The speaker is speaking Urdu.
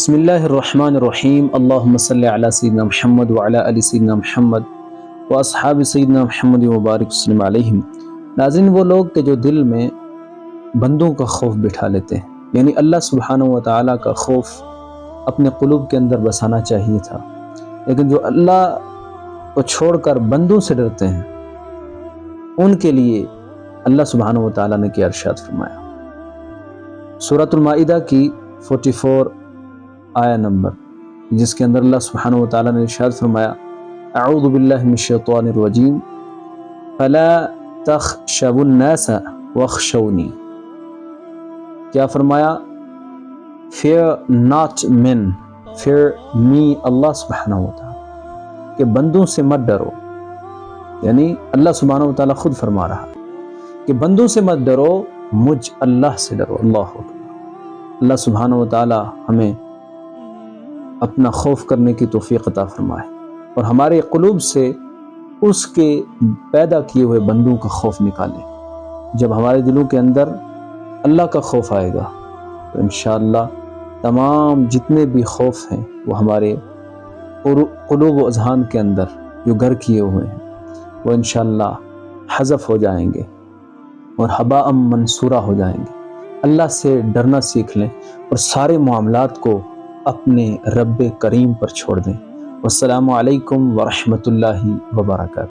بسم اللہ الرحمن الرحیم اللہم صلی علی سیدنا محمد وعلی آل سیدنا محمد واصحاب سیدنا محمد مبارک وسلم علیہم۔ ناظرین، وہ لوگ کہ جو دل میں بندوں کا خوف بٹھا لیتے ہیں، یعنی اللہ سبحانہ و تعالیٰ کا خوف اپنے قلوب کے اندر بسانا چاہیے تھا، لیکن جو اللہ کو چھوڑ کر بندوں سے ڈرتے ہیں ان کے لیے اللہ سبحانہ و تعالیٰ نے کیا ارشاد فرمایا۔ سورۃ المائدہ کی 44 آیہ نمبر، جس کے اندر اللہ سبحانہ و تعالیٰ نے ارشاد فرمایا، اعوذ باللہ من الشیطان الرجیم فلا تخشوا الناس واخشونی۔ کیا فرمایا؟ fear not men, fear me، اللہ سبحانہ و تعالیٰ کہ بندوں سے مت ڈرو، یعنی اللہ سبحانہ و تعالیٰ خود فرما رہا کہ بندوں سے مت ڈرو، مجھ اللہ سے ڈرو۔ اللہ اکبر۔ اللہ سبحانہ و تعالیٰ ہمیں اپنا خوف کرنے کی توفیق عطا فرمائے اور ہمارے قلوب سے اس کے پیدا کیے ہوئے بندوں کا خوف نکالے۔ جب ہمارے دلوں کے اندر اللہ کا خوف آئے گا تو انشاءاللہ تمام جتنے بھی خوف ہیں وہ ہمارے قلوب و اذہان کے اندر جو گھر کیے ہوئے ہیں وہ انشاءاللہ حذف ہو جائیں گے اور ہباء منصورہ ہو جائیں گے۔ اللہ سے ڈرنا سیکھ لیں اور سارے معاملات کو اپنے رب کریم پر چھوڑ دیں۔ والسلام علیکم ورحمۃ اللہ وبرکاتہ۔